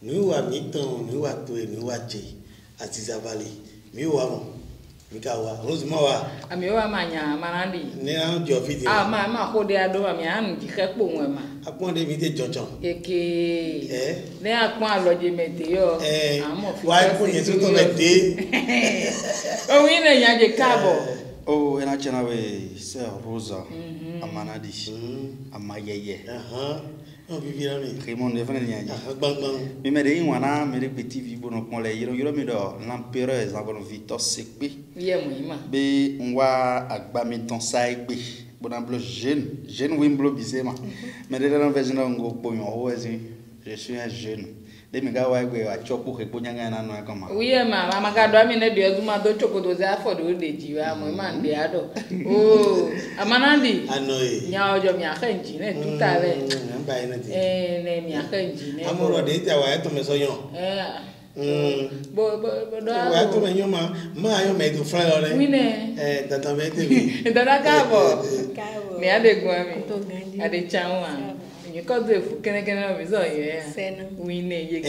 nous à mi-temps, nous à tout et nous à tché, à Tizavali, nous à mon, Mikawa, heureusement, Amiwa manya manandi. né un jofidi. Ah, ma kode ado amian di krepo mwema. À point de vide Jojon. Eke. Ne akwa aloje mete yo. Amo fi. Wa ko ni so to mete. O wi ne nyaje kabo. Oh, ena chana we se Rosa. Amanadi. Amayeye. On vivira mi. Raymond de Fene nyaje. Bang bang. Mi me de wana me de petit vibo no kon le yoro mi do l'empereur Zangono Victor Sekpe. Ye mwima. Be nwa agba mi ton sai pe. Bon blo jeune wimblo bisema. Mais de la version ngo ponyo ozi. Je suis un jeune. De mi ga wa gbe wa chopo ke ponya na no akoma. Oui ma maka do mi ne de azuma do chokodo za for do de jiwa mo ma nde ado. Oh, amanandi. Anoye. Nya ojo mi akanji ne tutale. Nba ina ti. Ne mi akanji ne. Amoro de ta wa to me so yon. Bo do. Wa to me yon ma yon me do fra lore. Oui ne. Tata me te bi. Tata kabo. Mi ade gwa mi. Ade chanwa. You got the kene of his own, Sena. We need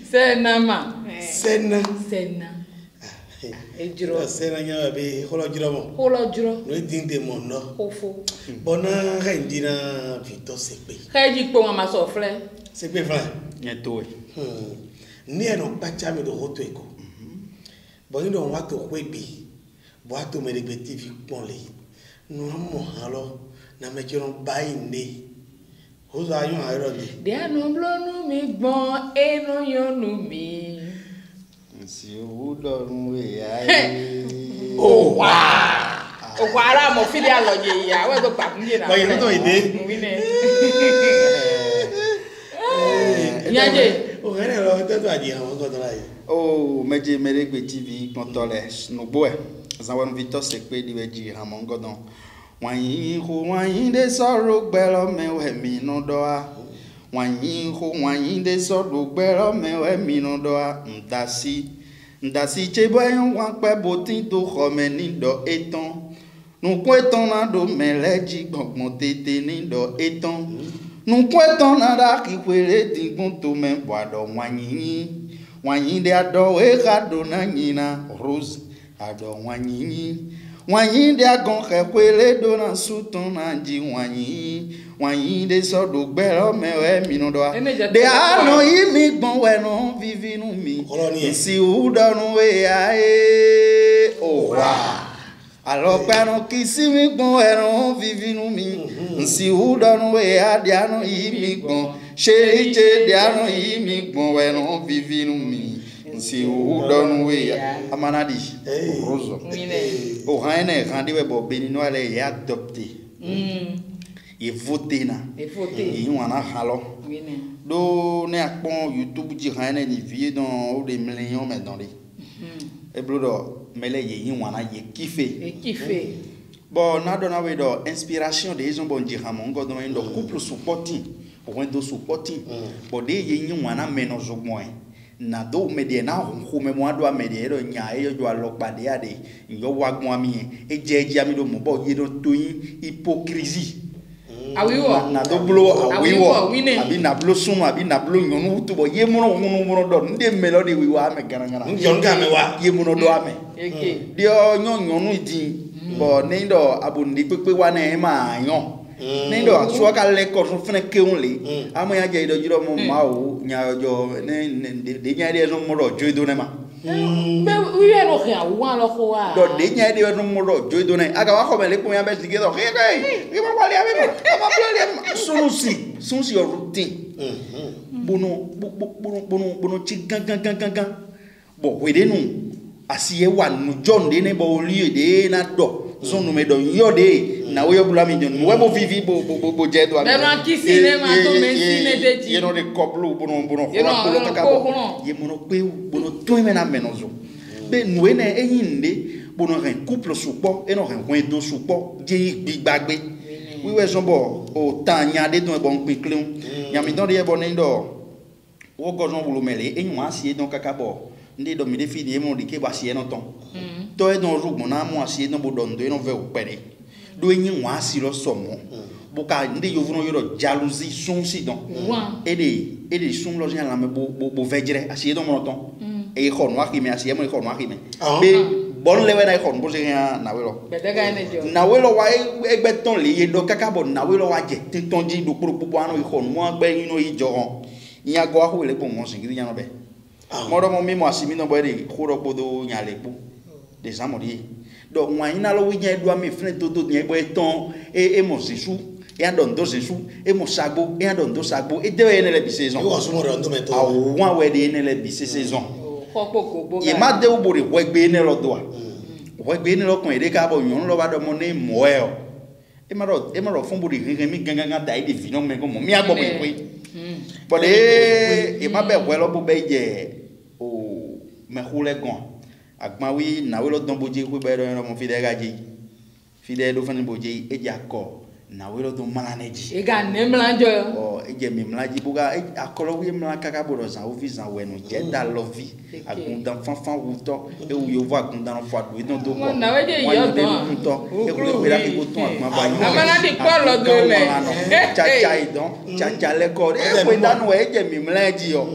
Sena ma. Sena. Ejiro. Sena nya be holo jiro mo. Holo jiro. No dinde mo no. Ofo. Bona rendina Victor Sekpe. Kaji po ma so fle. Sekpe fla. Nyeto e. Ni eno pacha me do hoto eko. Bo ni do wa to kwebi. Bo ato me regbeti fi ponle. No mo halo na me jiro bai ne. Who's are you? I don't know. They no blow me gbon eno yonu mi. Si o dorun we ai. Oh wow. O kwara mo fi dia loje ya we go pa kunje na. Bo yin to ide. We ne. Nyaje. O gere lo to aji awon ko to lai. Oh, meje meregbe TV kontole no boy. Zangono Victor Sekpe di weji hamon godon. Wanyi de soro gbero mewe mi no doa. Wanyi de soro gbero mewe mi no doa. Ndasi chebo yon wan pe botin to khome ni do eton. Nu kweton na do meleji gbongbon tete ni do eton. Nu kweton na da ki kwere dingun to me bwado wanyi de ado e kado na nyina Rose ado wanyi de agon kwekwele do na sutun na ji wanyi de so do gbero mewe mi no do de ano imi gbon we no vivinu mi si udonu we ae o wa alo pano kisi mi gbon we no vivinu mi si udonu we adiano imi gbon sheje de ano imi gbon we no vivinu mi si udonu we amanadi rozo o haine kandi we bo benino ale ya adopté e voter na e wana halo do ne akpon YouTube ji haine ni vie dans des millions mais dans les e blodo mele ye wana ye kiffe bon na do na we do inspiration de ils bon ji hamon go do ndo couple supporting pour do supporting bon de ye wana menos au moins na do medie na ho me mo ado medie ro nya e yo alopade ade yo wagmo ami e jeje ami do mo bo ye do toyin hypocrisie awiwo na do blo awiwo abi na blo sun abi na blo nyonu to bo ye mo no do nde melody wi wa me garangara njon ga me wa ye mo no do ame di o nyonu idi bo ni do abundi pepe wa na ma yan Nendo so ka le ko so fene ke onle amo ya je do jiro mo ma o nya jo ne de nya de so mo ro jo do ne ma be wi e no ya wa lo ko wa do de nya de so mo ro jo do ne aga wa ko me le ko ya be tige do ke ma wale abi ma plele so si your routine bono chi gan bo we de nu asiye wa nu john de ne bo li de na do so nu me do yo de na we bula mi jon we bo vivi bo jedo be ma kisi ne ma to me sine de ji you know the couple bono ko takabo ye mono pe bono to me na menozo be nu ene eyinde bono ren couple supo e no ren wen do supo je gbigbe we we so bo o tanya de don bon pinkleun ya mi don de bo ne do wo go no bulo mele enyu asie don kakabo ndi do mi de fi de mo di ke ba sie no ton to e don rugbo na mo asie no bo don do no ve o pere do enyu asie lo somo boka ndi yovuno yoro jalousie son si donc et des son lo la me bo vejre asi do monoton e khon wa ki me asi mo khon wa ki me be bon lewe na khon bo se na welo na welo wa egbe ton le ye do kaka bo na welo wa je ton ji do pro po anu khon mo gbe ino yi joron ya go ahu le po mo singiri ya no be mo do mo mi mo asi mi no bo de khoro podo nya le po des amori donc moi ina lo wi nya do mi fne to nya bo ton e mo sisu e adondo sisu e mo sagbo e adondo sagbo e de ene le bi saison o so mo rondo meto a wa we de ene le bi saison e ma de o bori we gbe ene lo do a we gbe ene lo kon ede ka bo yon lo ba do mo ne mo e o e ma ro fun bori rin mi gangan da ide vino me ko mo mi agbo pe but e ma be we lo bo be je o me khule gon agba wi na we lo don boje ku be do mo fide gaji fide do fani boje e ja ko na we lo do malaneji e ga ne mlanjo o e je mi mlaji buga akolo wi mla kaka bodo san o visa we no je da lovi agunda fanfan wuto e u yo va agunda no fa do no do ko na we je yo don e ku le ra ki ko ton agba ba na mana di ko lo do me cha cha idon cha le ko e we da no e je mi mlaji yo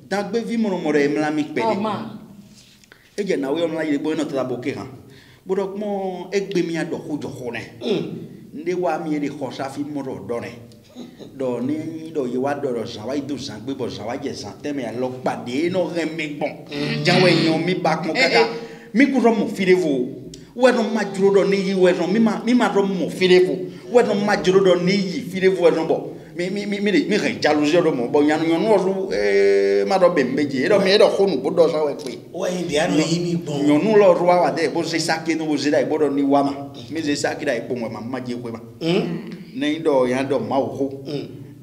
da gbe vi mo mo re mla mi pe e je na we mla yi bo no ta bo ke han bodo mo e gbe mi ado ko jo ko ne nde wa mi de khosa fi mo do ne do ni do ye wa do sa wa do san gbe bo sa wa je san teme ya lo pade no re mi bon janwe yon mi ba kon kaka mi ku ro mo firevo we no ma juro do ni yi we no mi ma ro mo firevo we no ma juro do ni yi firevo no bo mi re jalousie do mo bo yan no ru ma do be meje do mi do khonu bo do sa we pe o india no yi mi bon yon no lo ru wa de bo se sake no bo se dai bo do ni wa ma mi se sake dai po mo ma je ko ma nei do yan do ma ho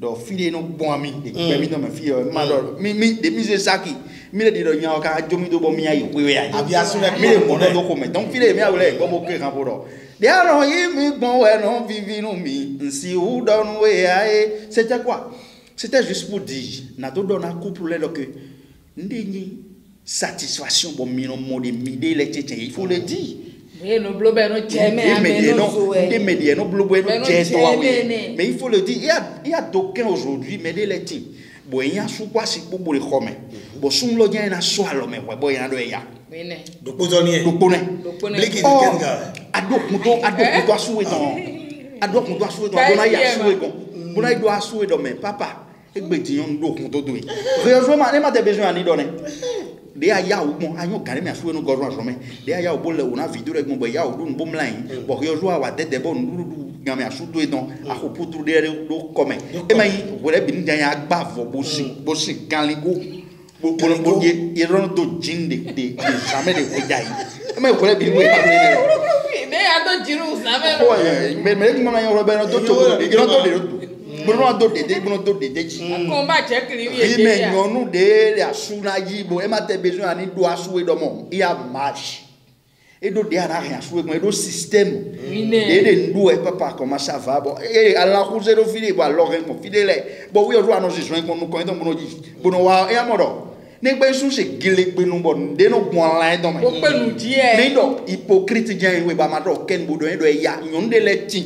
do fide no bon ami de pe mi do me fi ma do mi de mi se sake mi de do yan ka jo mi do bo mi ayi we ya abia so mi de mo do ko me donc fide mi awle go bo ke kan bo do de aron yi mi gbon we no vivi no mi nsi u do no we ai c'était quoi c'était juste pour dire na do do na couple le que ndini satisfaction bon mi no mo de mi de le tete il faut le dire et no blobe no cheme mais no blobe no cheme mais il faut le dire il y a d'aucuns aujourd'hui mais de les types bon il y a sous quoi si pour le khome bon sum lo nya na so alo me bon il y a do ya do pozoni do pone bliki de kenga adok muto asu don do na ya su gon bon na do asu do me papa egbe ti yon do kun to do réseau ma ne ma de besoin ani do ne de aya o bon anyo kare me asu no godro aso me de aya o bo le una video rek mo bo ya o do nbo mlain bo réseau wa de bo ndu ngame asu do don a ko putu de do come e mai wore bi ndan ya gba vo bo si ganligo bo ye ron do jinde de jamais de ejai e mai wore bi we ne ya do jiru sabe o me mo na yo ro be no do to e ron do de bono do de ji combat check li ye me nyonu de asuna yibo e ma te besoin ani do asu e do mo ia marche e do de ana rien asu e mo e do système de ndu e papa comment ça va bon e ala kuze do fili ba lo ren mo fidele bo wi o do anonsi so en ko en bono ji bono wa e amodo ne gbe sun se gele gbe nu bo de no gbon la e do me o pe nu di e ne do hypocrite jan we ba ma do ken bodo e do e ya nyon de le ti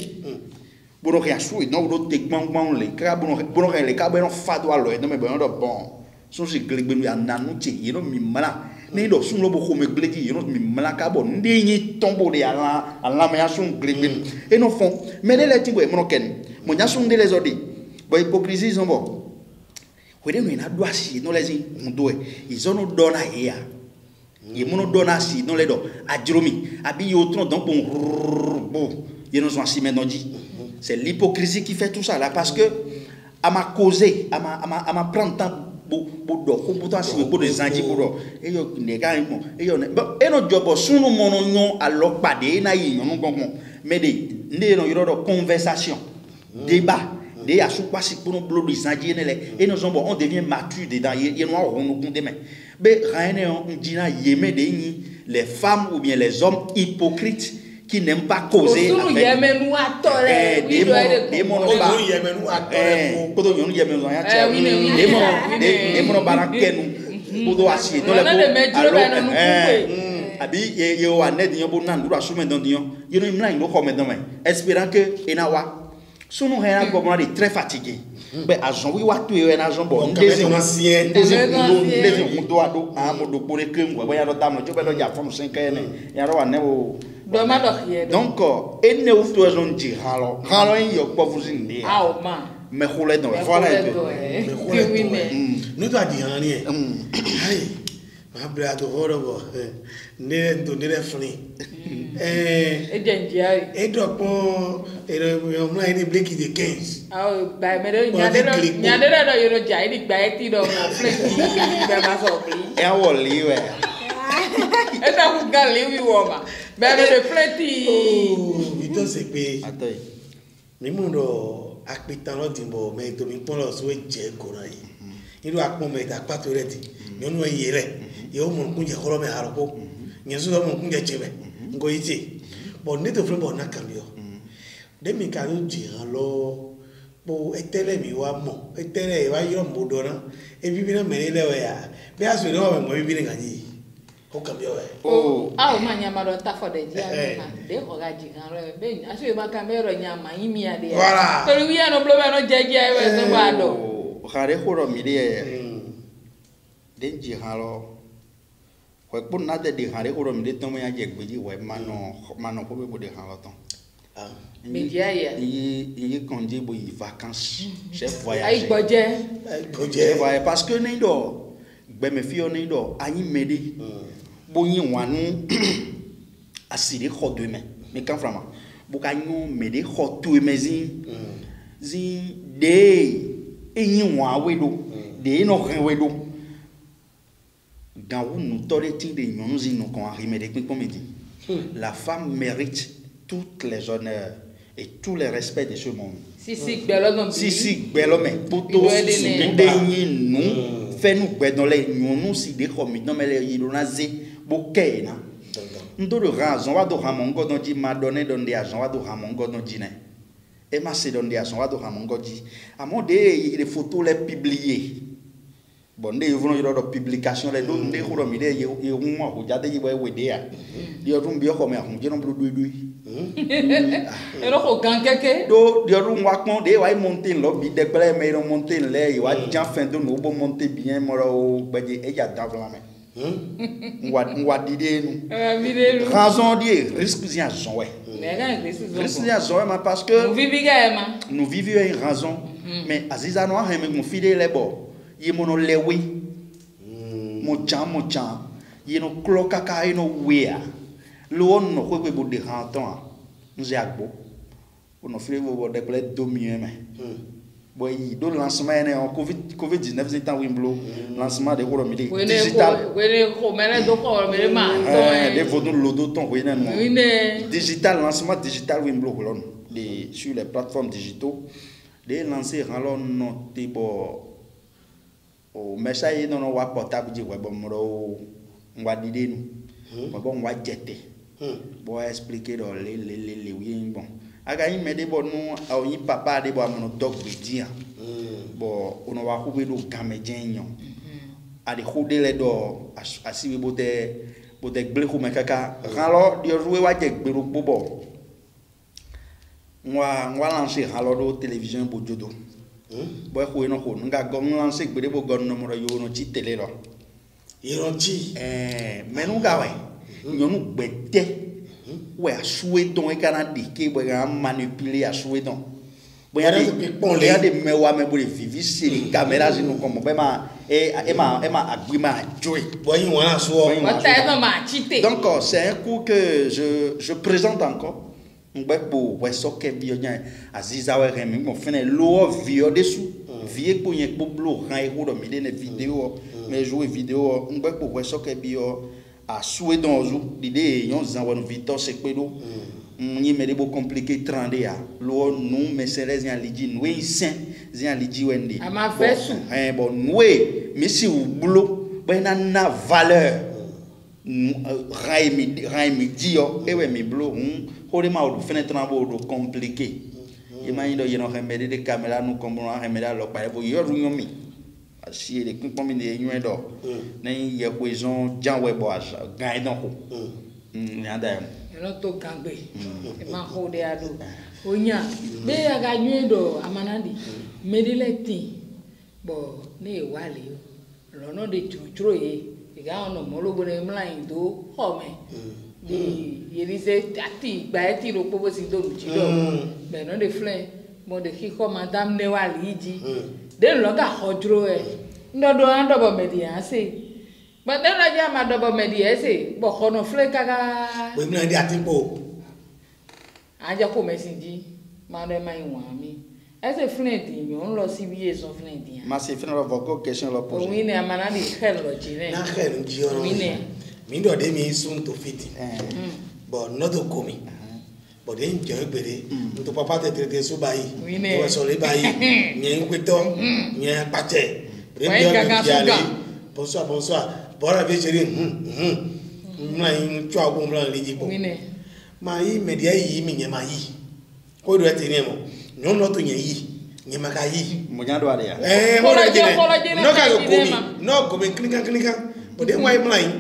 bono ke asu e no do te gbangban le ka bono ke le ka be no fado alo e do me bono do bon sun se gele gbe nu ya nanu ti e no mi mala ne do sun lo bo ko me gele ki e no mi mala ka bo ndi yin tombo de ala me asun gele gbe e no fon me de le ti bo e mo ken mo nya sun de les odi bo hypocrisie zo bo wede no ina do asi no lezi ndo e izono do na e ya e mo no do na asi no le do ajromi abi yo tron donc bon ye no so asi me no ji c'est l'hypocrisie qui fait tout ça là parce que à ma causer à ma prendre temps do ko puto asi bo de zanji bo e yo ne ga mo e yo ne e no jobo sunu mo no nyon alo pade na yi nyon gongon mais de ne no yo do conversation débat de ya sou kwasi pour no blodo zanji ne le et nous on devient mature dedans ye no on nous compte mais be raine on dina yeme de ni les femmes ou bien les hommes hypocrites qui n'aiment pas causer avec des espérant que Sunu hena go mo très fatigué. Ben agent oui wa tu e na agent bon ndezi mundo ado amodo bore kemwa ba ya do damo jo be do ja fon 5 ene ya ro wa ne o do ma do khie donc ene ou tu agent di halo yo po vous indi ah o ma me khole do voilà un peu nous doit dire rien allez ma bra to horobo ne ndo ne funi e denjai e do po yo mo ni bleki de 15 ah ba me do nyadero do yo jai di gba e ti do mo fleki be ma so pli e wo liwe e ta ku ga liwi wo ma be me de fleti Vito se pe atoi mi mundo apitan lo timbo me to mi pon lo so je koran yi iru apon me da pato re ti yo nu ye re yo mo kun je koro me haroko nyesu mo kun je chebe ngo iti bo ni to fun bo na kan yo de mi ka yo ji han lo bo etele mi wa mo etele wa yo mo do na e bibi na me le we ya bi aso le wa mo bibi ni kan yi o kan yo e o a o ma nya ma do ta for de ji a ma de ko ga ji kan re be aso e ba kan me ro nya ma yin mi ade ya to wi ya no blo be no je je e we so ba do khare khoro mi de den ji han lo ko pun na de khare khoro mi de to mo ya je gbeji we mano ko be bo de han lo ton media ya yi konji bo yi vacances chef voyage ai gboje parce que ni do gbe me fi o ni do ayin mede bo yin wanu asiri kho de me kan frama bo ka yin mede kho tu mezin zin de yin wa wedo de no ren wedo dans où nous toreti de nous nous qu'on arrive de pin me dit la femme mérite toutes les honneurs et tous les respects de ce monde. Si belo me poto de nous fait nous dans les nous si de comme non mais les ironaze bokay na ndo de raison wa do hamongo don di ma donné don de agent wa do hamongo don di ne et ma c'est don de agent wa do hamongo di amon de les photos les publier bon de yo no do publication les don de ko mi de yo mo ko jade yi we de ya yo dum bi ko me ahun je no blo du ero ko gan keke do yo dum wa pon de wa monter lo bi de pele me ro monter le wa jan fin de no bo monter bien mo ro gbeje e ja dan la me ngwa dide nu raison die risque zia zon we risque zia zon ma parce que nous vivons une raison mais aziza no ha me mo fidèle bo yi mono lewe mo chan yi no kloka ka yi no wea lo no ko bo de han ton nze agbo ono fire bo de ple domien me boy do lancement ne en covid 19 c'est temps wimblo lancement de ko mi digital wele ko mele do ko mele ma de vodou lodo ton ko ina digital lancement digital wimblo ko de sur les plateformes digitaux de lancer ralon no tipo o message no wa portable ji we bomro ngwa dide nu bo ngwa jete bo expliquer do le oui bon aga yin mede bo nu a yin papa de bo amono dog bedia bo ono wa ku be do gamejenyo ade khode le do asiwe bo te gble ko mekaka ralo di jouer wa je gbero bobo ngwa lancer ralo do télévision bo jodo boy ko no ko nga gom lancer gbere bo gon no mo yo no ci télé lo ironti menu ga we nyonu gbete we asoué don e kana di ke bo ga manipuler asoué don bo ya de mewa me bo vivi sur les caméras nous comme be ma ma agrima joy bo yin wona so donc c'est un coup que je présente encore ngbepo we soke bionya aziza we remi mo fene lo vio desu vie po yen po blo ran e do mi de ne vidéo mais jouer vidéo ngbepo we soke bio a soué dans zo l'idée yon zan wonu Victor Sekpedo ni me de bo compliqué 30 ya lo nous mais c'est les yan liji nous saint yan liji wende ama fesu bon nous mais si ou blo ben na valeur raimi dio e we mi blo hore ma o fenêtre na bo do compliqué imagine do yeno remede de caméra nous comme on remede lo pa bo yo runyomi si les kun pomi de yuen do na ye cohésion jan we bo gan donc ni anda no to gangbe e ma hode ado Onya, be aga nyedo amanadi. Medileti. Bo ne wali yo. Lono de chuchro ye. Iga ono molo bone mlain do home. Di yelise ati gba eti ro popo si do chido. Be no de fle mo de kiko madam ne wali ji. De lo ga hojro e. Ndodo andobo media se. But then I am a double mediese, but Hono Flecaga. We know the Atimpo. I just come message, Madame, my wami. As a flint in your own loss CBS of Flinty. Massive funeral of vocation of Winnie a manani hello, Not hell, Gio. Mindo de me soon to fit but not to come. But then Joy to Papa de Subai. We were sorry by Yanquito, Yan Pate. Bonsoir, bonsoir. Bora vegerin. Mlain chwa blan lijipo. Mai media yi minyama yi. Ko do etenemo. Nyo no to nyi. Nyama ka yi. Munyado ade ya. Bora jene. No ka go komi. No go be klika. But then why mlain?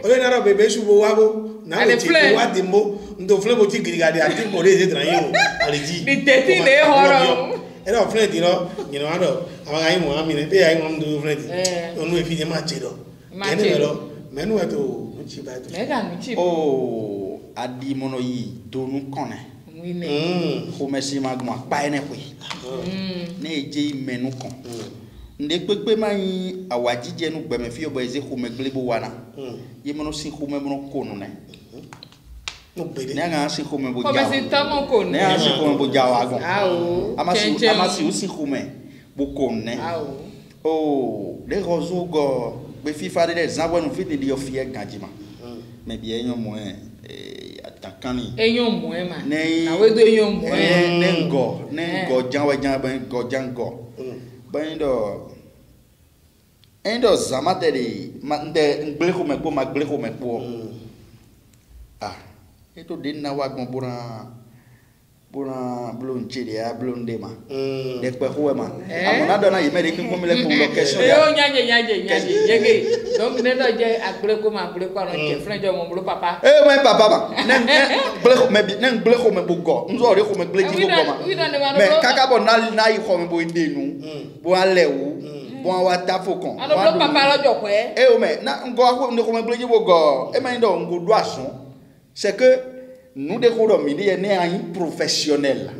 Ole na ro bebe shubo wabo. Na le ti wa dimbo. Ndo fle bo ti giriga de atimbo de tran yi o. Aliji. Di teti le horo. Era friend ino. You know ado. Awa yi mo amine. Be yi mo do friend. Onu e fi de ma chedo. Menu eto nchiba eto. Mega nchiba. Oh, adi mono yi donu kone. Wine. Homesi magma pa ene kwe. Ne eje menu kon. Nde pepe mai awajije nu gbeme fi obo eze home glebo wana. Ye mono si home mono kono ne. No bede. Ne nga si home bo jawa. Homesi tamo kono. Ne nga si home bo jawa agon. Awo. Amasi usi home bo kono ne. Awo. Oh, de rozo go be FIFA de zabo no fit de ofie ganjima. Me bi enyo mo atakani. Enyo mo ma. Na we do enyo mo ne go janwa janba go jango. Baindo endo zamate de mande ngbleho mekpo magbleho mekpo. Ah, eto de na wa gbon bora blon chiri a blon dema de pe ho ma amona do na yime de kin komile ko location ya yo nyaje yege donc ne do je agbele ko ma agbele ko ron je friend jo mo blo papa my papa ba nen ble ko me bugo nzo re ko me ble ji bugo ma me kaka bo na yi ko me bo ndenu bo alewu bo wa tafokon ado blo papa lo jo pe me na ngo ko me ble ji bugo me ndo ngo do ason c'est que nous découvrons midi un professionnel.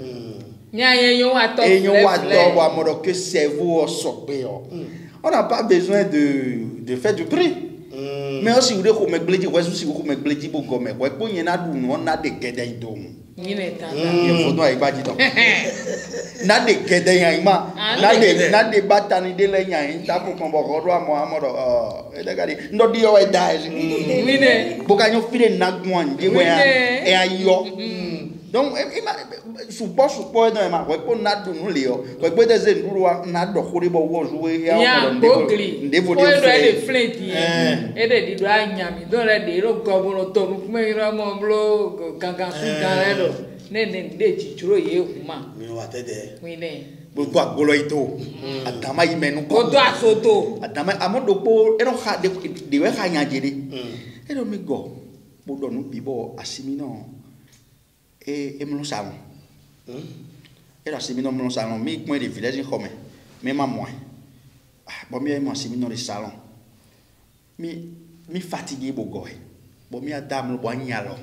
Que cerveau on n'a pas besoin de faire du prix. Mais aussi vous devez me bledi, si vous me bledi pour gomme, quoi qu'on y en a d'où on a des guédins d'homme. Il faut donc y bâtir donc. Na de guédins ima, na de bataille de l'enya, ta pour qu'on va revoir moi et regardez, no dio est d'âge. Oui ne. Pour gagner file na guan, je vois et ayo. Donc support dans ma quoi pour na do nous léo, quoi pour des enduro na do khori bo wo jouer ya ndebo de fleti et de do anyami do le de ro gobo to me ra mo blo gangan su ganredo ne de chichuro ye huma mi wa tede oui ne bo agolo ito adama imenu ko do asoto adama amodo po ero ha de we ha nyajere ero mi go bo do nu bibo asimino e me lo salon era asimino me lo salon mi point de village comme mais maman bon mi mo asimino le salon mi fatigué bo go bon mi adam lo bo nyalo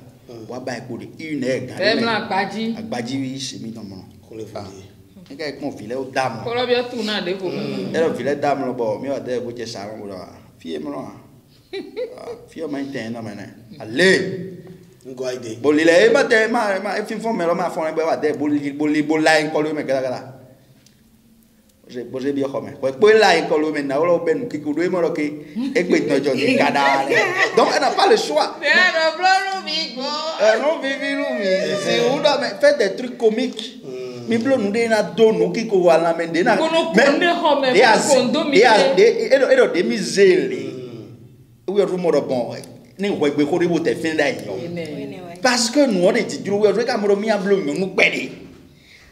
wa ba ko de une heure même agbaji wi asimino mo ko le fani e ka ko file o dam ko lo bi tu na de ko era file dam lo bo mi wa de bo je salon bo fie mo lo fie ma intendo mene allez ngoide bolile ma te ma fin fo me lo ma fo ne ba de bolila en kolo me gara Bože bien comme quoi pour là en kolo me na lo ben ki ku do mo lo ki e gbe tojo ki kada donc elle n'a pas le choix non vivi c'est uda me fait des trucs comiques mi blo nu de na do no ki ko wala me de na mais ero de miseli we ru mo do bon ni wo gbe ko ribo te fin da yo parce que nous on est duro we ru ka mo mi ablo nu pede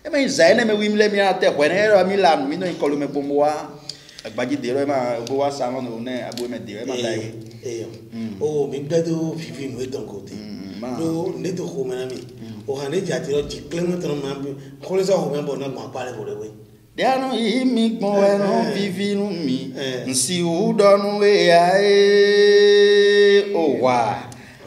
e me zaine me wimle mi ate ko ne ro mi la mi no ikolo me bomwa agbaji de ro ma go wa sa no ne abo me de ma dai oh mi gbedo vivi no eton kote do ne to ko me na mi o hane jati lo ji klem to ma bi ko le so ho me bo na gba pare bo le we Diano imi gbon ẹran vivinu mi nsi udonu we ae o wa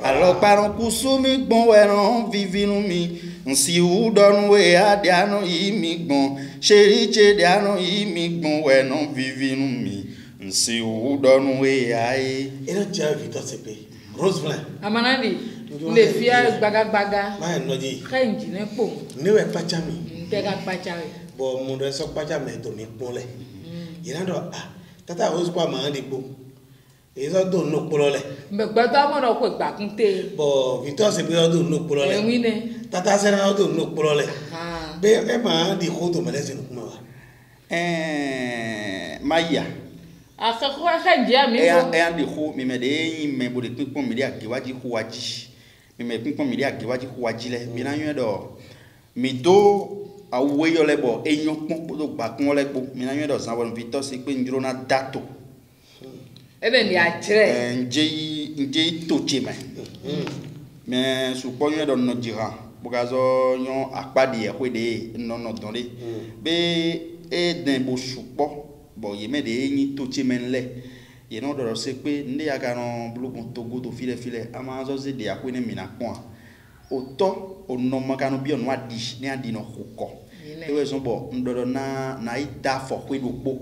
aloparun kusumi gbon ẹran vivinu mi nsi udonu we a diano imi gbon seriche diano imi gbon ẹran vivinu mi nsi udonu we ae ina ja Victor Sepe Roseland amanadi le fia gbagagbaga ma no ji kanji ne po ne we pacha mi ntega pacha bo mo re so pacha me to mi pon le ina do tata o spa ma ndi po e so do no polo le mbe gbata mo no ko gbakunte bo Victor Sepe o do no polo le wi ne tata se na o do no polo le ah be e ma ndi ko to me le sin kuma wa maya akako kanji ami e ko andi ho mi me de yin me bo de pinpon mi de agewaji ho waji mi me pinpon mi de agewaji ho waji le mi na yen do mi do awe yo le bo eyan pon do gba kun le po mi na yen do San Victor Sepe njiro na dato ebe ni ajire nje to cheme me supo yen do no jira bo ga zo yon apadi e hwe de no don de be e den bo supo bo ye me de yin to cheme nle ye no do Sepe nde ya garan blogun Togo to file ama zo ze de akwe ne mina pon oto onoma kanu bi onu adi ni adi no hoko ewe so bo ndodo na ida fo kwe do po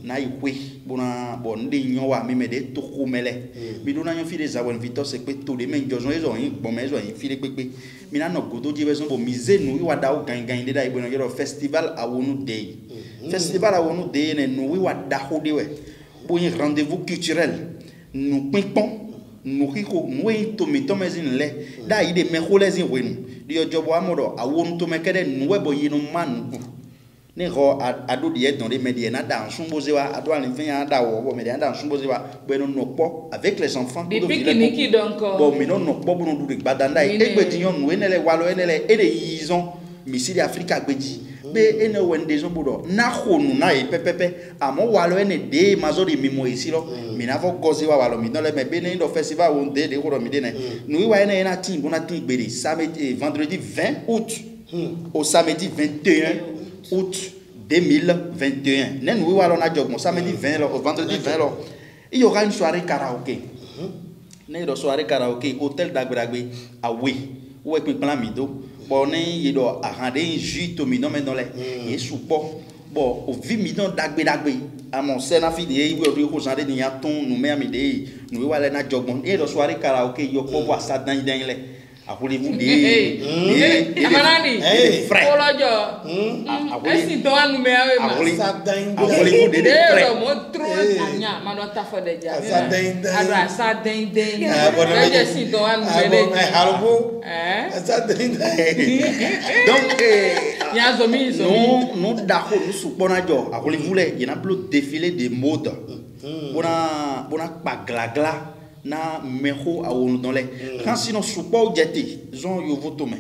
na ikwe bona bo nde nyon wa mi me de to ko mele mi do na nyon file za San Victor Sepe to de men jozo ezo yin bon mezo yin file pepe mi na no godo je we so bo mize nu wi wada o gangan de da ibo no yo festival awonu day festival awonu day ne nu wi wada ho de we bo yin rendez-vous culturel nu pinpon nu hiko nu yin to mi to mezin le da ide me kholezin wenu di ojobo amodo awonu to me kede nu we bo yinu man ne ro ado die dans les médias na da nsumboze wa ado ani fin ya da wo bo médias da nsumboze wa bo no nokpo avec les enfants di pikiniki donc bo mi no nokpo bo no du gbadanda egbe ti yon nu enele walo enele ede yizon misiri Africa gbeji be ene wende zo bodo na khonu na e pepepe amo walo ene de mazori mimo isilo mi na fo gozi wa walo mi no le me be ne do festival won de ko mi de ne nu wa ene na tin bona tin gbere samedi vendredi 20 août au samedi 21 août 2021 nen oui walo na jogmo samedi 20 au vendredi 20 là il y aura une soirée karaoké ne do soirée karaoké hôtel d'Agragbe à oui où est plan mido bon ne yedo a rendre jus to mi no me no le et soupo bon au vi mi don d'Agbe à mon sena fi de oui o ko jande ni aton nous me amide nous wala na jogmo et do soirée karaoké yo ko wa sa dan le Voulez-vous des amanani frères esi to anu me awe ma voulez-vous des frères mo tro anya ma do ta fo de ja ada sa den je si to anu me de halbo sa den donc ya zo mi zo non d'accord nous supona jo voulez-vous les il y a plus défilé de mode bona pa glagla na meho awonu dans les quand sinon support jeti zon yo voto me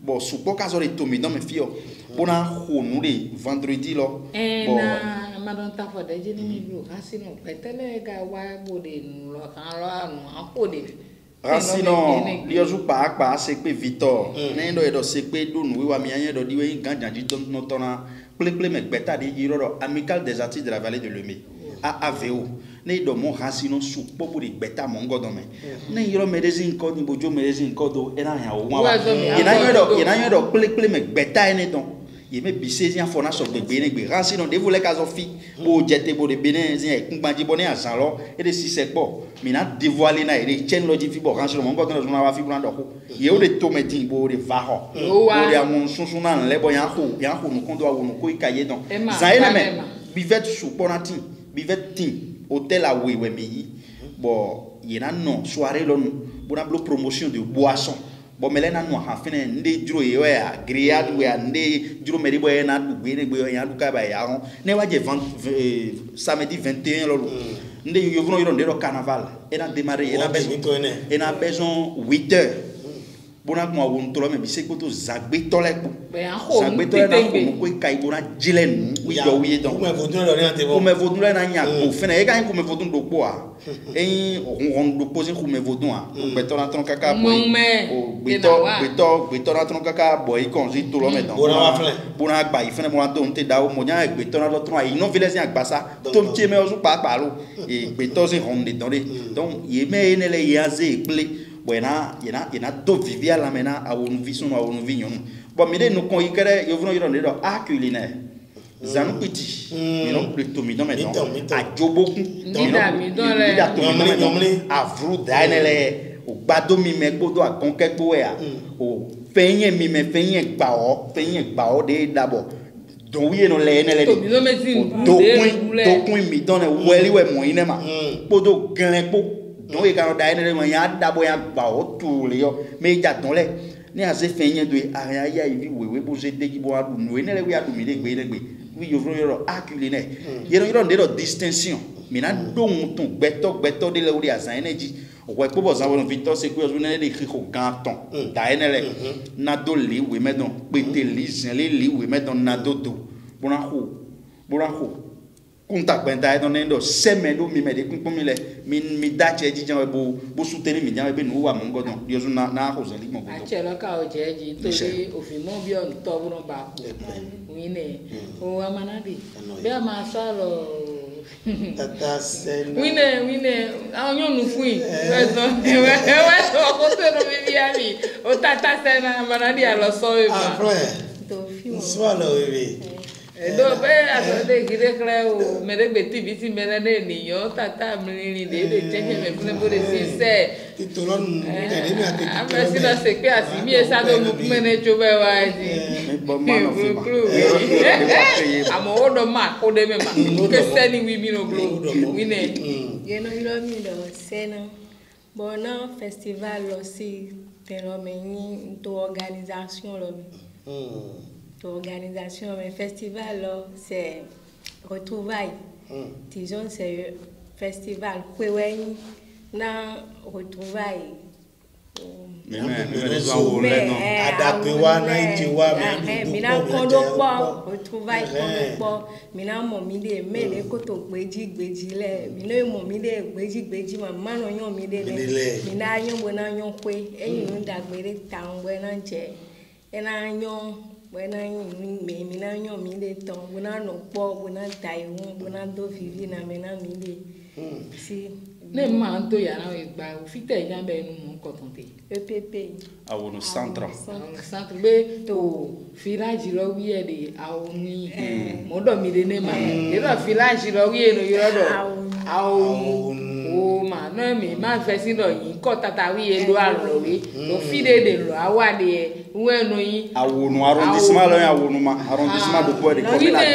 bon support ka zo le tomi dans me fio bona khonu le vendredi lo bon na ma don ta fo de je ni mi lu quand sinon petele ga wa bode nu lo kan lo anu akode sinon dio zu pa Sepe Victor ne do edo Sepe do nu wa mi anya do diwe ganjanji don no tona ple me gbeta de iroro amical des artistes de la vallée de Lemé a AVO ne do mo hasino su popo de beta mongo do me ne yoro medezin ko ni bojo medezin ko do era ya o wa ina do ple me beta ene don ye me bisezi an fona so gbegbe ne gbe hasino de vole ka zo fi bo jete bo de benin zin e kunbanji bo ne asan lo e de sise po mi na dévoiler na e chen lo ji fi bo hasino mongo do na wa fi bran do ko ye o de tometin bo de va ho bo de amon sunsun na le bo yan ko nu kondo wa nu ko ikaye don za ele me bivet su ponatin bivet tin hôtel à oui mais bon il y a non soirée là pour la promotion de boisson bon mais là non en fin ndé dro yo ya grillade we ndé dro meri boy na du gbe ne ya du ka ba ya on ne wa je samedi 21 lolo ndé yo vno yo ndé do carnaval et na démarrer et na besoin 8h bona kuma won tolo me bi se ko to zagbe tole ko be an ho zagbe tole na ko kai bona jile nu wi do wi don ko me vodun lo ni ante bo ko me vodun le na nya ko fena e kan ko me vodun do ko a on do poser ko me vodun a be to na ton kaka bo be to na ton kaka bo i kon ji tolo me don bona gba i fena mo to nte da o mo nya be to na lo tron ai no vile si agba sa to mtie me o su pa lo e be to si honde don donc ye me ene le yaze ple buena yena do vivia la mena a wonu vision a wonu vignon bon mi de no kon ikere yo vno yoro ndo a culinaire zanu petit mi no le to mi do meton a joboku mi do le a vru dainele o gbado mi me gbodo a konke gbo e a o feyen mi me feyen gba o de dabo don wi no le ene le do kun mi don e weli we mo ine ma gbodo gan po donc il y a des gens qui ont d'abord un tout les mais il y a dans les ni assez feignent de aria il oui pour jeter qui boire nous ne les oui à dominer oui il faut leur acculiner il y a des distinction mais na donc ton beto de la ou à ça énergie ouais pour vous avoir une victoire c'est que vous n'avez écrit au ganton d'ailleurs na do li oui mais donc péter li oui mais donc na do bonako kunta kwenda don endo semendo mi me de kunkomi le mi dache ji jan bo soutenir mi jan be no wa mongo don dio na ho zeli mo go a chelo ka o jeji to bi ofin mo bi on to buno ba ko wi ne o amanadi be ma salo tata sen wine awon nu fun we so ko to no mi bi ami o tata sen amanadi a lo so e ba to fi swallow we do be asode gire creo meregbe tv ti merene eniyan tata mrin de jeje me fun bo de si se titolon tele mi ate a si lo se pe asi mi e sa do mu mene jo be wa ji amo odo ma ko de me ma ke se ni wi mi no glo wi ne ye no ilo mi do se no bona festival lo si pero me ni to organisation lo mi organisation mais festival c'est retrouvailles disons c'est festival kweweni na retrouvailles adapté wa na iti wa mi na kondo po retrouvailles kondo po mi na mo mi de mele ko to gbeji le mi no mo mi de gbeji ma no yan mi de mi na yan bo na yan kwe eyin n dagbere tan we na je ena yan when I me na nyo mi le ton bona no po bona taiwan bona do vivi na me na mi le si ne ma ndo ya na igba o fite ya be nu mo ko ton te epp awonu centre be to village lo wi e de awoni mo do mi de ne ma e do village lo wi e no yo do awoni o ma no mi ma fe si do yin ko tata wi e do aro wi to fide de lo awade wenu yi awonu arrondissement lo awonu ma arrondissement de Pointe de commune à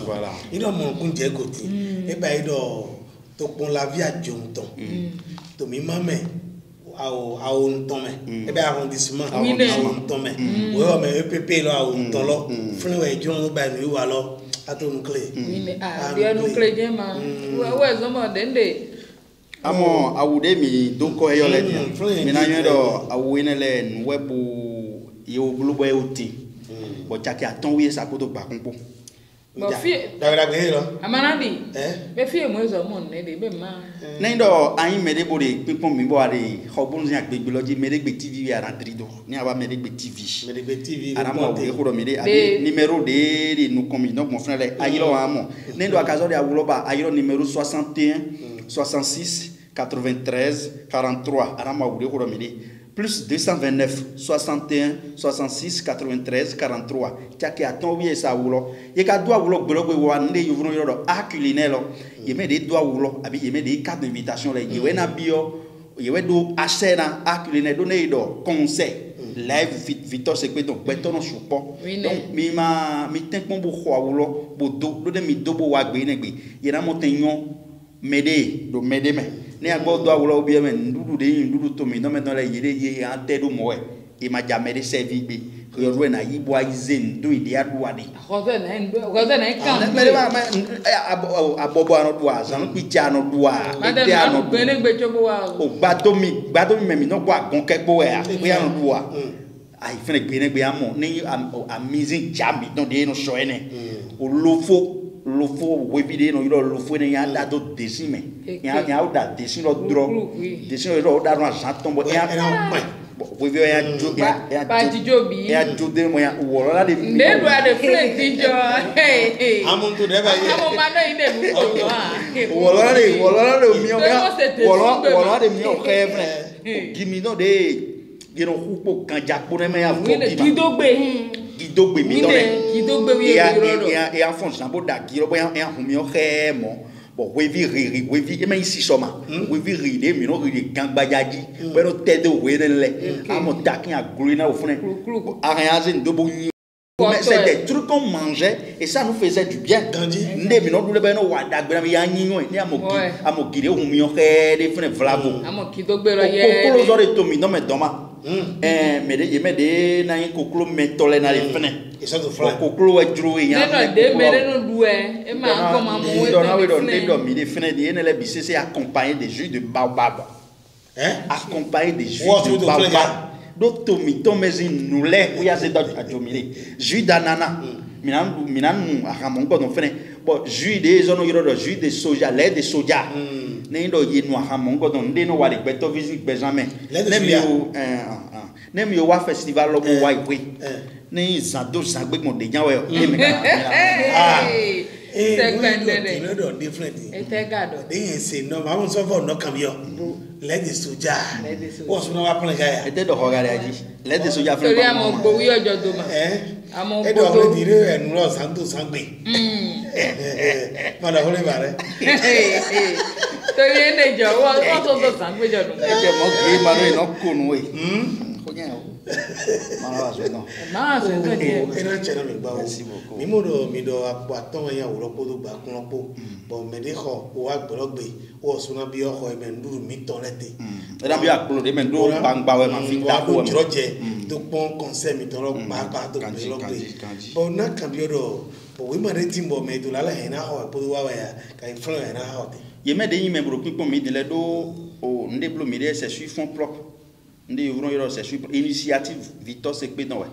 voilà il a mon kun je goti e ba ido to pon la vie a jonton to mi mame awo nton me e ba arrondissement nton me o me epp lo awo nton lo fun we jon ba mi wa lo ato nuclé dia nuclé je ma we zo mo dende amo awude mi doko e yole dia mi na nyodo awuine le nwebu yo blubo e oti bo chaki aton wi sa ko to gba kunpo bo fi dawira gbe lo amanadi be fi mo zo mo ne de be ma nendo ayin mede bo de pipon mi bo ade hobun nya gbegbe loji mede gbe tv wi ara drido ni aba mede gbe tv ara mo we ko do mede ade numéro de nous comme donc mon frère ayiro amo nendo akazo de awulo ba ayiro numéro 61 66 93 43 arama wure ko mede plus 229 61 66 93 43 chaki aton wi esa wulo ye ka do awulo gbelogbe wa nde yuvno yodo aculine lo ye me de do awulo abi ye me de carte d'invitation le ye na bio ye we do asena aculine do ne do conseil live Victor Sekpe donc beto no support donc mi tenpon bo ko awulo bo do de mi do bo wa gbe ne gbe ye na mo tenyon mede do mede me ne agbo do awulo bi me ndudu de ndudu to mi no me no le yire ye ante do mo e ma jamais de servi be Yoro na yibo aizen do ide adwa de. Kote na kan. Mere ma abobo ano dwa, zanu picha ano dwa. Madam anu bene gbe chobo wa. O gbado mi me no gwa gon kegbo e a. We ano dwa. Ai fene gbene gbe amo ni amazing jambi don de no show ene. O lofo webide no yoro lofo ne ya da do desime. Ya o da desin lo dro. Desin lo da no asanton bo ya we be ya jo ya jobi ya jo de mo ya woro la de ne do ade friend jo hey amuntu de ba ye amo ma no ide mu ko woro la de mi o ya woro la de mi o khevre gimi no de gero hupo kanja pore me ya fo gidogbe mi do le gidogbe wi ya fon san bo da giro bo ya humi o khemo bon we vi e ici soma we vi ride mi no ride gangbajaji pero tede we le amo takin agrina au fond rien zen do bo mais c'est des trucs qu'on mangeait et ça nous faisait du bien ndé mi no dule be no wa dagbera mi ya nyinyo ni amo gire hu mi o he de fune vlavo amo kidogbe ro ye kokolo zore to mi no me doma me de na yin kokolo me tole na le fune eso do fly kokolo e juro e ya no de mere no duwe e ma ko ma mo we do mi de fune de ne le bisese accompagné des jus de baobab accompagné des jus de baobab d'autres mitomezi nule uya ze do ajomire jus d'ananas minanu ahamongo no fene bon jus de zono yoro jus de soja lait de soja ne ndo yinu ahamongo no nde no wali beto visit benjamin nem yo wa festival lo wa iwe ne zado zagbe mo de janwe you know the different they say no ma won so for no come here let the soja what's no happen ga e te do hogare aji let the soja fere amo gbowi ojo do ma amo e do dire enu lo santo sangbe mana hole bare tori ene jo wo to sangbe jo dun e je mo ge ma no kunu we ko nya o mana so no era chera me gba o mi do apaton ya wo lopo do gba kun lopo bo me de ho o agborogbe o suna bi oho e me nduru mi ton lete era bi akpolo de me do bangba we ma fi da ko mi roje to pon conseil mi ton lo pa to be logbe bo na kan bi do bo we ma re timbo me do la na ho po wa ya ka influence na ho te ye me de yin me bro pipon mi de le do o nde blo mi de c'est sur fond propre nde yoro yoro c'est sur initiative Victor Sekpe don we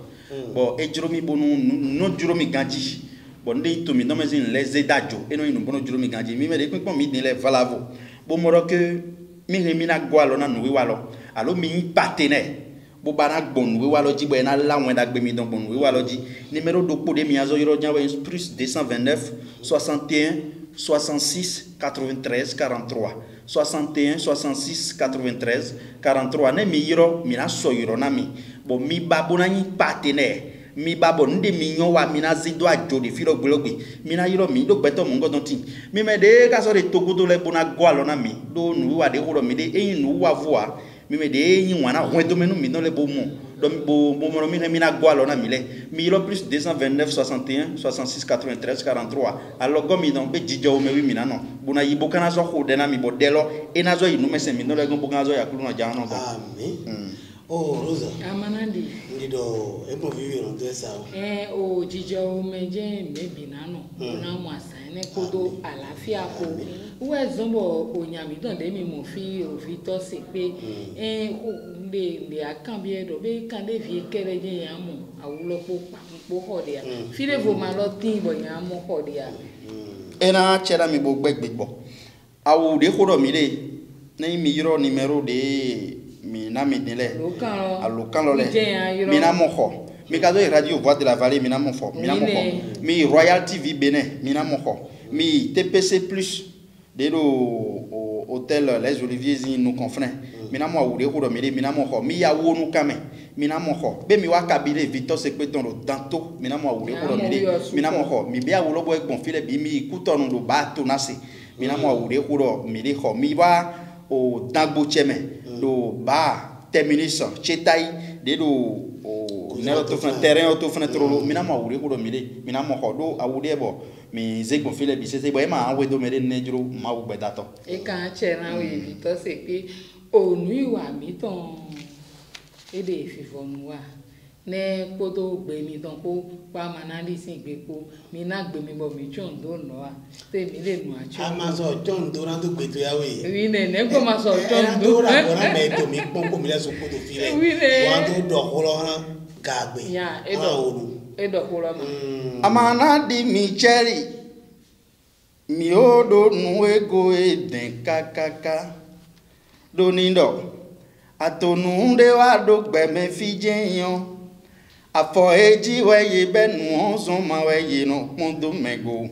bon e juro mi bonu no juro mi ganji bon nde to mi no me zin les edajo e no inu bono juro mi ganji mi me de pipon mi de le valavo bo moro que mi remi na gwa lo na no we wa lo alo mi partenaire bo bana gbon we wa lo ji bo na la won da gbe mi don gbon we wa lo ji numéro do po de mi azo yoro jan we plus 229 61 66 93 43 61 66 93 43 ne mi yiro mi na so yiro na mi bo mi babo na yin partenaire mi babo nde mi yon wa mi na zido ajo de filo gbelogbe mi na yiro mi do gbeto mo ngodon tin mi me de ka so de togodo le bona gwa lo na mi do nu wa de horo mi de eyin nu wa voa mi me de eyin wa na hwen do menu mi no le bo mo do bo mo mi na gwa lo na mi le mi yiro plus 229 61 66 93 43 alors go mi don be jijo me wi mi na no bona yibo kana so ho de na mi bo de lo e na zo yinu mese mi no le go bo kana zo ya kulu na ja no go amen oh Rosa amanandi ndido ebo vivi no desa o jijo meje mebi na no na mo asane kodo àlàáfíà ko we zombo onyami don de mi mo fi o fi to se pe le akan bi edo be kan de fi kere je yan mo awulopo papo hode ya fi le vo ma lo tin bo yan mo hode ya ena chera mi bo gbegbe bo awu de khodo mi de na mi yiro numéro de mi na mi dele alokan lo le mi na mo kho mi ka do radio voix de la vallée mi na mo fo mi na mo kho mi Royal TV Benin mi na mo kho mi TPC plus de lo hôtel les Oliviers nous confrères mi na mo awure ko do mi na mo kho mi ya wo nu kame mi na mo kho be mi wa kabile Victor Sekpe ton lo danto mi na mo awure ko do mi na mo kho mi be awolo bo egbon file bi mi ku tonu lo ba to na se mi na mo awure ko do mi le kho mi wa o dagbo cheme do ba terminus chetai de do o nero to fna terrain to fna trolo mina mo awure ko do mina mo hodo awure bo mi zegbo file bi se bo e ma awe do mere nejuro ma wo bedato e kan chera we Victor Sekpe onu iwa mi ton ede fifonu wa ne koto gbe mi don ko pa manali sin gbe ko mi na gbe mi bo mi chon do no a te mi le nu a cho Amazon John Doran to gbe to yawe. wi ne ko ma so chon do Dora bora me to mi pon ko mi le so ko to fi le. Wa to do ko lo han ga gbe. ya edo ko lo ma Amana di mi cherry. Mi odo nu ego eden kakaka. Donindo. Atonu de wa do gbe me fi jeyan. Afọ eji weye benu ozun ma weye no pondo mego.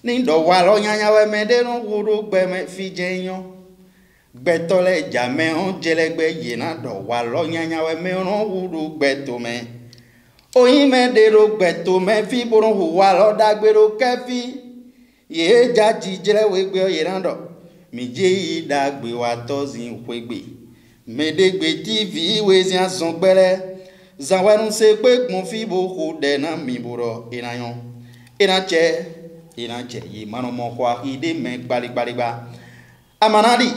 Nindo wa lo yanya we me de no wuro gbe me fi jeyan. Gbetole jame on jelegbe ye na do wa lo yanya we me no wuro gbeto me. Oyin me de ro gbeto me fi borun hu wa lo dagbero kefi. Ye jaji jele we gbe ye na do. Mi je idagbe wa tozin wegbe. Medegbe TV we zan son gbere. Zawanu se pe gbon fi bo ko de na mi boro inayon. Inache yi mano mo kwa ide me gbaligbaliba. Amanadi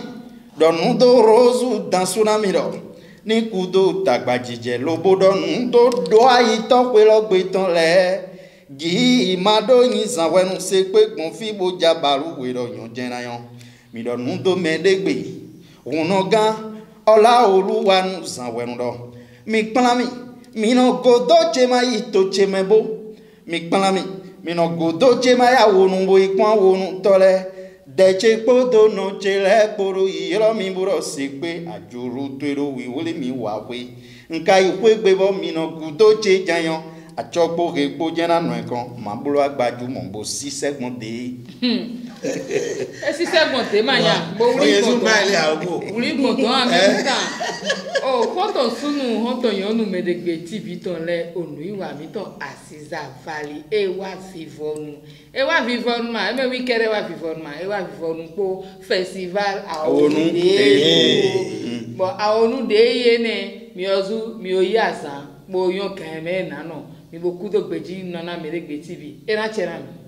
donu do rozu dan tsunami do. Ni kudo tagba jije lobo donu do ayi to pe lo gbe tan le. Gi imado yin zawanu se pe gbon fi bo jabaru we do yan jenayon. Mi donu do medegbe. Ono gan ola Oluwa nu zawanu do. Mi kpalami mi no godo chema ito chemebo mi kpalami mi no godo chema ya wonu bo ikwan wonu tole deche podo no chele poro iro mi buro sipe ajuru tero wi wole mi wawe nka ikwe gbebo mi no godo che jayan achogbo repo jena no enkan ma buro agbaju mo bo 6 segbon de e 6 segbon te ma ya bo uri ko uri ko to America o foto sunu hoto yonu medegbe TV ton le onu iwa mi ton Asiza Valley e wa vivonu ma me wi kere wa vivonu ma e wa vivonu po festival aonu de bo aonu de ye ne mi oyi asan bo yon kan me na no mi bo kudo gbeji nana medegbe TV e na chera mi